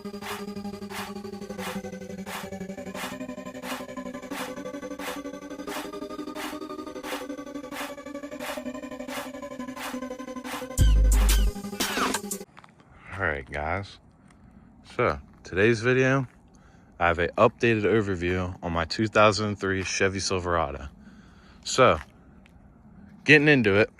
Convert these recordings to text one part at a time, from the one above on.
Alright guys, so today's video, I have an updated overview on my 2003 Chevy Silverado. So, getting into it,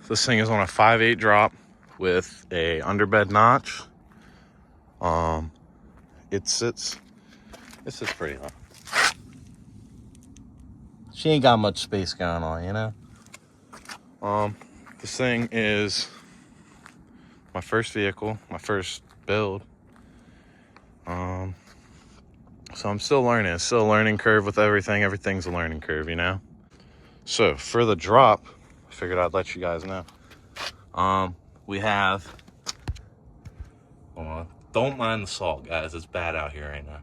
this thing is on a 5/8 drop with a underbed notch. It sits pretty low. She ain't got much space going on, you know? This thing is my first vehicle, my first build. So I'm still learning. It's still a learning curve with everything. Everything's a learning curve, you know? So for the drop, I figured I'd let you guys know. We have, don't mind the salt, guys. It's bad out here right now.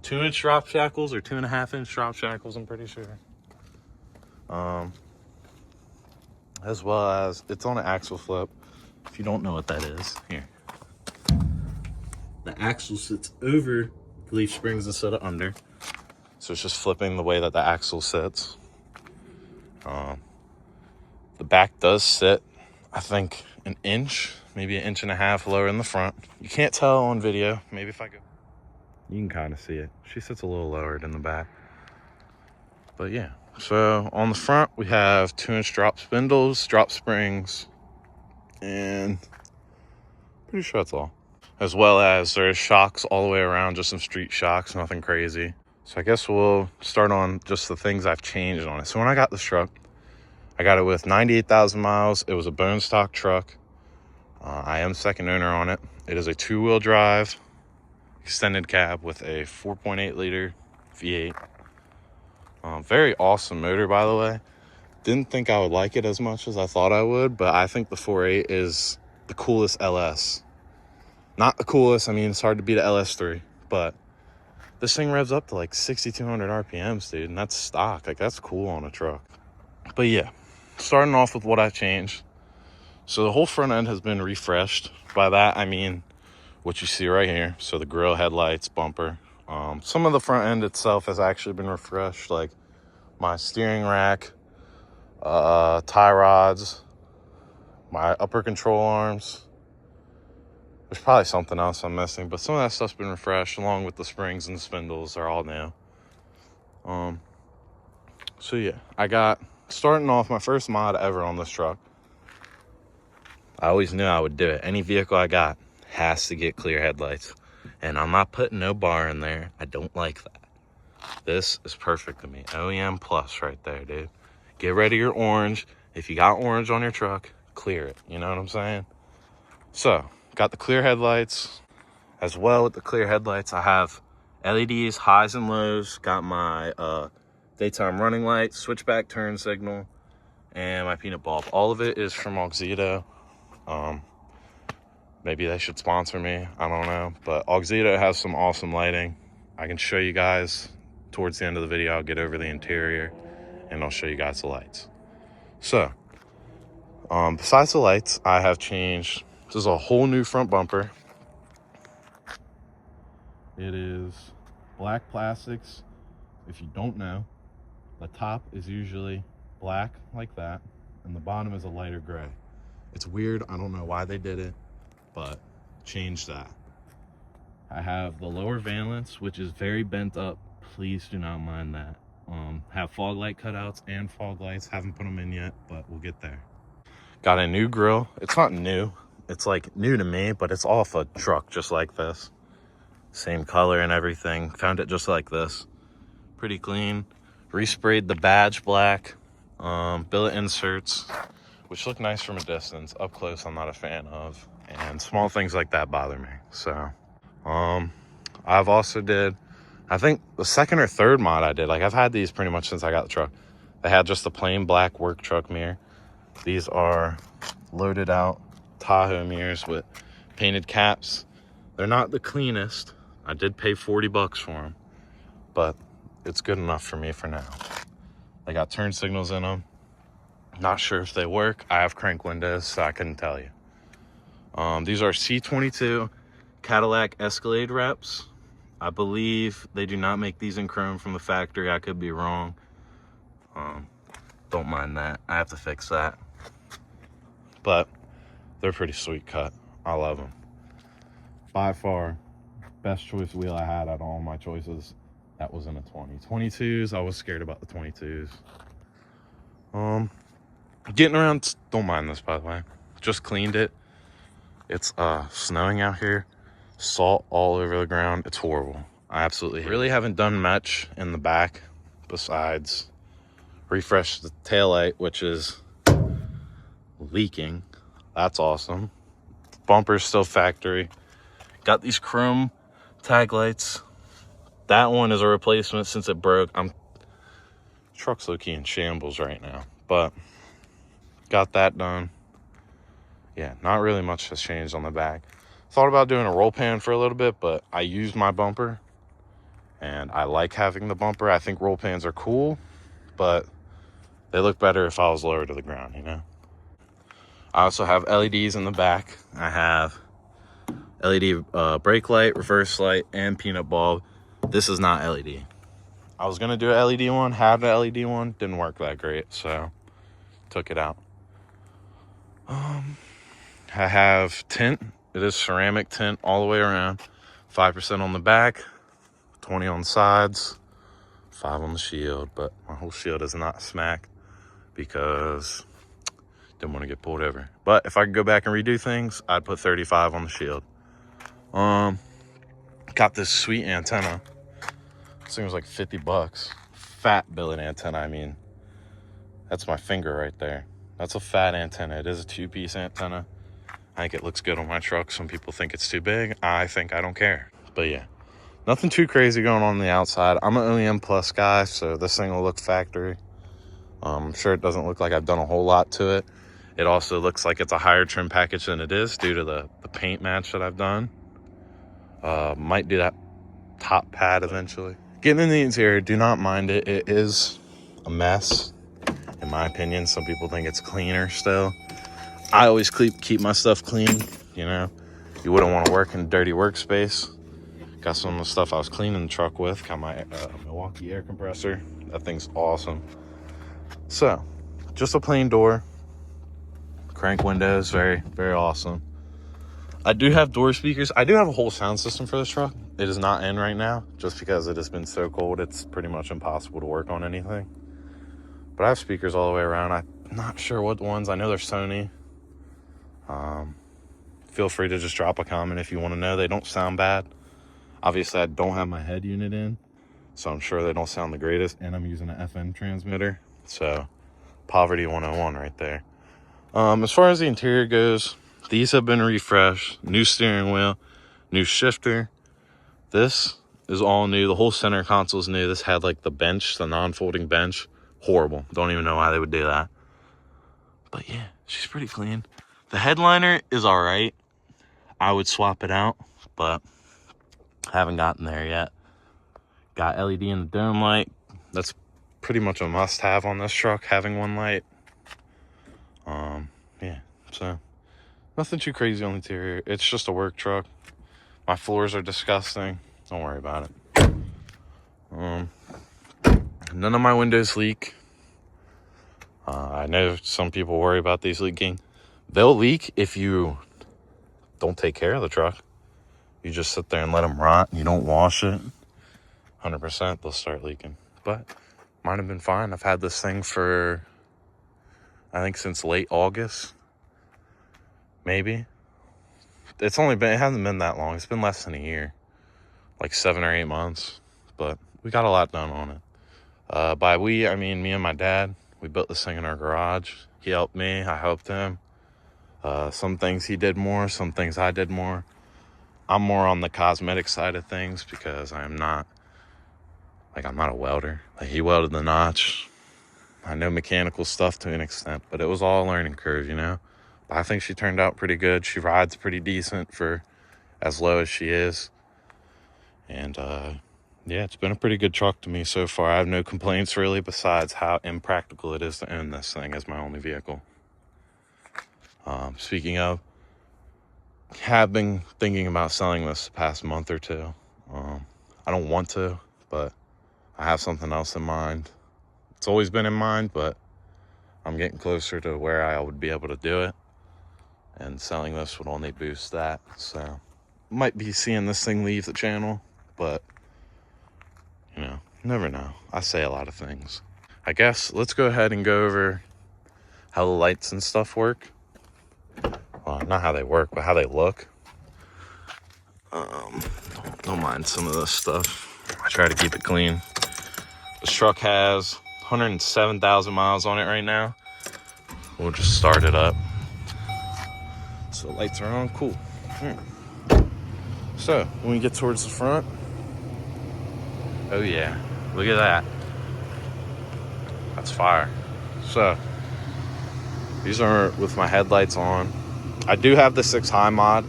2-inch drop shackles or 2.5-inch drop shackles, I'm pretty sure. As well as, it's on an axle flip. If you don't know what that is, here. The axle sits over the leaf springs instead of under. So it's just flipping the way that the axle sits. The back does sit, I think, an inch, maybe 1.5 inches lower in the front. You can't tell on video. Maybe if I go, you can kind of see it. She sits a little lower than the back. But yeah, so on the front, we have 2-inch drop spindles, drop springs, and pretty sure that's all. As well as there's shocks all the way around, just some street shocks, nothing crazy. So I guess we'll start on just the things I've changed on it. So when I got this truck, I got it with 98,000 miles. It was a bone stock truck. I am second owner on it. It is a 2-wheel drive extended cab with a 4.8 liter V8. Very awesome motor, by the way. Didn't think I would like it as much as I thought I would, but I think the 4.8 is the coolest LS. Not the coolest, I mean, it's hard to beat a LS3, but this thing revs up to like 6,200 RPMs, dude, and that's stock. Like, that's cool on a truck. But yeah, starting off with what I've changed. So the whole front end has been refreshed. By that, I mean what you see right here. So the grille, headlights, bumper. Some of the front end itself has actually been refreshed, like my steering rack, tie rods, my upper control arms. There's probably something else I'm missing, but some of that stuff's been refreshed, along with the springs and the spindles. They're all new. So yeah, I got, starting off, my first mod ever on this truck. I always knew I would do it. Any vehicle I got has to get clear headlights. And I'm not putting no bar in there. I don't like that. This is perfect to me. OEM plus right there, dude. Get rid of your orange. If you got orange on your truck, clear it. You know what I'm saying? So, got the clear headlights. As well with the clear headlights, I have LEDs, highs and lows. Got my daytime running light, switchback turn signal, and my peanut bulb. All of it is from Auxito. Maybe they should sponsor me. I don't know. But Auxito has some awesome lighting. I can show you guys towards the end of the video. I'll get over the interior and I'll show you guys the lights. So, besides the lights, I have changed. This is a whole new front bumper. It is black plastics. If you don't know, the top is usually black like that, and the bottom is a lighter gray. It's weird. I don't know why they did it, but change that. I have the lower valance, which is very bent up. Please do not mind that. Have fog light cutouts and fog lights. Haven't put them in yet, but we'll get there. Got a new grill. It's not new. It's like new to me, but it's off a truck just like this. Same color and everything. Found it just like this. Pretty clean. Resprayed the badge black. Billet inserts, which look nice from a distance. Up close, I'm not a fan of. And small things like that bother me. So, I've also did, I think the second or third mod I did, like I've had these pretty much since I got the truck. They had just a plain black work truck mirror. These are loaded out Tahoe mirrors with painted caps. They're not the cleanest. I did pay 40 bucks for them, but it's good enough for me for now. They got turn signals in them. Not sure if they work. I have crank windows, so I couldn't tell you. These are C22 Cadillac Escalade wraps. I believe they do not make these in chrome from the factory. I could be wrong. Don't mind that. I have to fix that. But they're pretty sweet cut. I love them. By far, best choice wheel I had out of all my choices. That was in a 20. 22s, I was scared about the 22s. Getting around, don't mind this by the way. Just cleaned it. It's snowing out here. Salt all over the ground. It's horrible. I absolutely really haven't done much in the back besides refresh the taillight, which is leaking. That's awesome. Bumper's still factory. Got these chrome tag lights. That one is a replacement since it broke. Truck's low-key in shambles right now, but got that done. Yeah, not really much has changed on the back. Thought about doing a roll pan for a little bit, but I used my bumper and I like having the bumper. I think roll pans are cool, but they look better if I was lower to the ground, you know? I also have LEDs in the back. I have LED brake light, reverse light, and peanut bulb. This is not LED. I was gonna do an LED one, had an LED one, didn't work that great, so took it out. I have tint. It is ceramic tint all the way around. 5% on the back, 20 on the sides, 5 on the shield, but my whole shield is not smack because didn't want to get pulled over. But if I could go back and redo things, I'd put 35 on the shield. Got this sweet antenna. This thing was like 50 bucks. Fat billet antenna. I mean, that's my finger right there. That's a fat antenna. It is a 2-piece antenna. I think it looks good on my truck. Some people think it's too big. I think I don't care. But yeah, nothing too crazy going on the outside. I'm an OEM Plus guy, so this thing will look factory. I'm sure it doesn't look like I've done a whole lot to it. It also looks like it's a higher trim package than it is due to the paint match that I've done. Might do that top pad eventually. Getting in the interior, do not mind it. It is a mess, in my opinion. Some people think it's cleaner still. I always keep my stuff clean, you know. You wouldn't want to work in a dirty workspace. Got some of the stuff I was cleaning the truck with. Got my Milwaukee air compressor. That thing's awesome. So, just a plain door. Crank windows, very, very awesome. I do have door speakers. I do have a whole sound system for this truck. It is not in right now, just because it has been so cold. It's pretty much impossible to work on anything. But I have speakers all the way around. I'm not sure what ones. I know they're Sony. Feel free to just drop a comment if you want to know. They don't sound bad. Obviously, I don't have my head unit in, so I'm sure they don't sound the greatest. And I'm using an FM transmitter, so poverty 101 right there. As far as the interior goes, these have been refreshed. New steering wheel, new shifter. This is all new. The whole center console is new. This had like the bench, the non-folding bench. Horrible. Don't even know why they would do that. But yeah, she's pretty clean. The headliner is all right. I would swap it out, but haven't gotten there yet. Got LED in the dome light. That's pretty much a must-have on this truck, having one light. Yeah, so nothing too crazy on the interior. It's just a work truck. My floors are disgusting. Don't worry about it. None of my windows leak. I know some people worry about these leaking. They'll leak if you don't take care of the truck. You just sit there and let them rot and you don't wash it. 100% they'll start leaking. But mine have been fine. I've had this thing for, I think, since late August. Maybe. It hasn't been that long. It's been less than a year. Like 7 or 8 months. But we got a lot done on it. By we, I mean me and my dad. We built this thing in our garage. He helped me. I helped him. Some things he did more. Some things I did more. I'm more on the cosmetic side of things because I'm not a welder. Like, he welded the notch. I know mechanical stuff to an extent, but it was all a learning curve, you know. But I think she turned out pretty good. She rides pretty decent for as low as she is. And yeah, it's been a pretty good truck to me so far. I have no complaints really, besides how impractical it is to own this thing as my only vehicle. Speaking of, have been thinking about selling this the past month or two. I don't want to, but I have something else in mind. It's always been in mind, but I'm getting closer to where I would be able to do it, and selling this would only boost that. So might be seeing this thing leave the channel, but you know, never know. I say a lot of things. I guess let's go ahead and go over how the lights and stuff work. Well, not how they work, but how they look. Don't mind some of this stuff. I try to keep it clean. This truck has 107,000 miles on it right now. We'll just start it up. So the lights are on, cool. So when we get towards the front, oh yeah, look at that. That's fire. So these are with my headlights on. I do have the 6 high mod.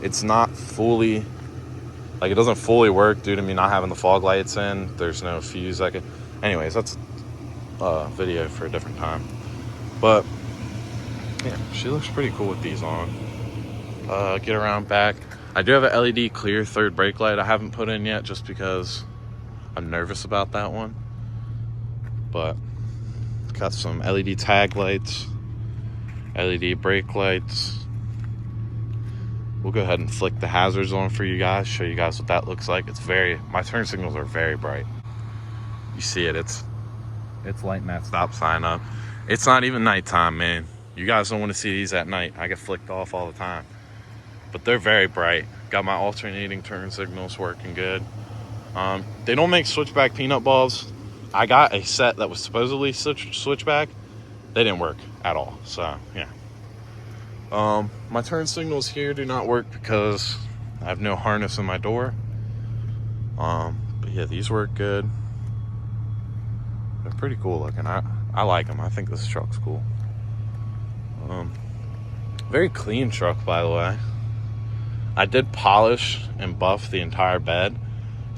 It's not fully, like, it doesn't fully work due to me not having the fog lights in. There's no fuse I could. Anyways, that's a video for a different time. But yeah, she looks pretty cool with these on. Get around back. I do have an LED clear third brake light I haven't put in yet, just because I'm nervous about that one. But got some LED tag lights, LED brake lights. We'll go ahead and flick the hazards on for you guys, show you guys what that looks like. It's my turn signals are very bright. You see it, it's lighting that stop sign up. It's not even nighttime, man. You guys don't want to see these at night. I get flicked off all the time. But they're very bright. Got my alternating turn signals working good. They don't make switchback peanut bulbs. I got a set that was supposedly switchback. They didn't work at all, so yeah. My turn signals here do not work because I have no harness in my door. But yeah, these work good. They're pretty cool looking. I like them. I think this truck's cool. Very clean truck, by the way. I did polish and buff the entire bed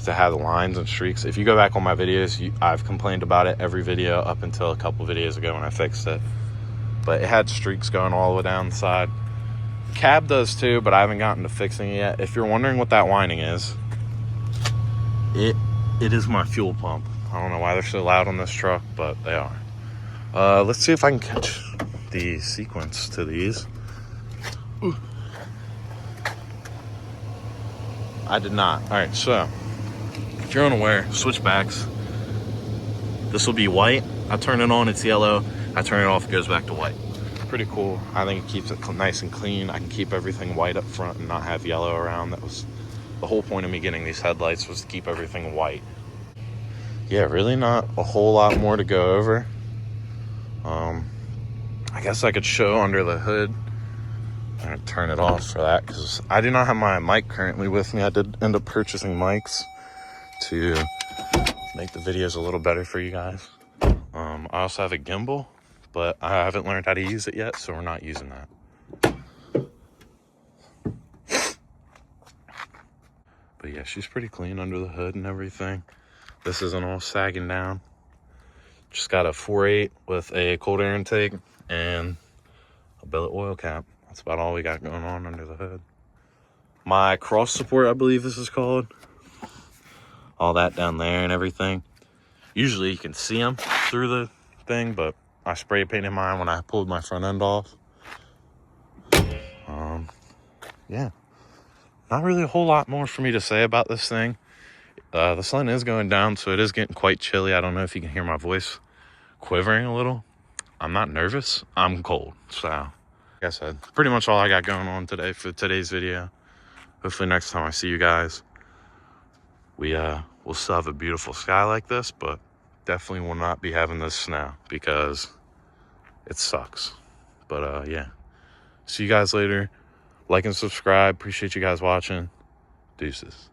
to have lines and streaks. If you go back on my videos, I've complained about it every video up until a couple videos ago when I fixed it. But it had streaks going all the way down the side. Cab does too, but I haven't gotten to fixing it yet. If you're wondering what that whining is, it is my fuel pump. I don't know why they're so loud on this truck, but they are. Let's see if I can catch the sequence to these. Ooh. I did not. All right, so if you're unaware, switchbacks, this will be white. I turn it on, it's yellow. I turn it off, it goes back to white. Pretty cool. I think it keeps it nice and clean. I can keep everything white up front and not have yellow around. That was the whole point of me getting these headlights, was to keep everything white. Yeah, really not a whole lot more to go over. I guess I could show under the hood. I'm gonna turn it off for that because I do not have my mic currently with me. I did end up purchasing mics to make the videos a little better for you guys. I also have a gimbal, but I haven't learned how to use it yet, so we're not using that. But yeah, she's pretty clean under the hood and everything. This isn't all sagging down. Just got a 4.8 with a cold air intake and a billet oil cap. That's about all we got going on under the hood. My cross support, I believe this is called. All that down there and everything. Usually you can see them through the thing, but I spray painted mine when I pulled my front end off. Yeah. Not really a whole lot more for me to say about this thing. The sun is going down, so it is getting quite chilly. I don't know if you can hear my voice quivering a little. I'm not nervous. I'm cold. So, like I said, pretty much all I got going on today for today's video. Hopefully next time I see you guys, we'll still have a beautiful sky like this, but definitely will not be having this snow because it sucks. But yeah, see you guys later. Like and subscribe. Appreciate you guys watching. Deuces.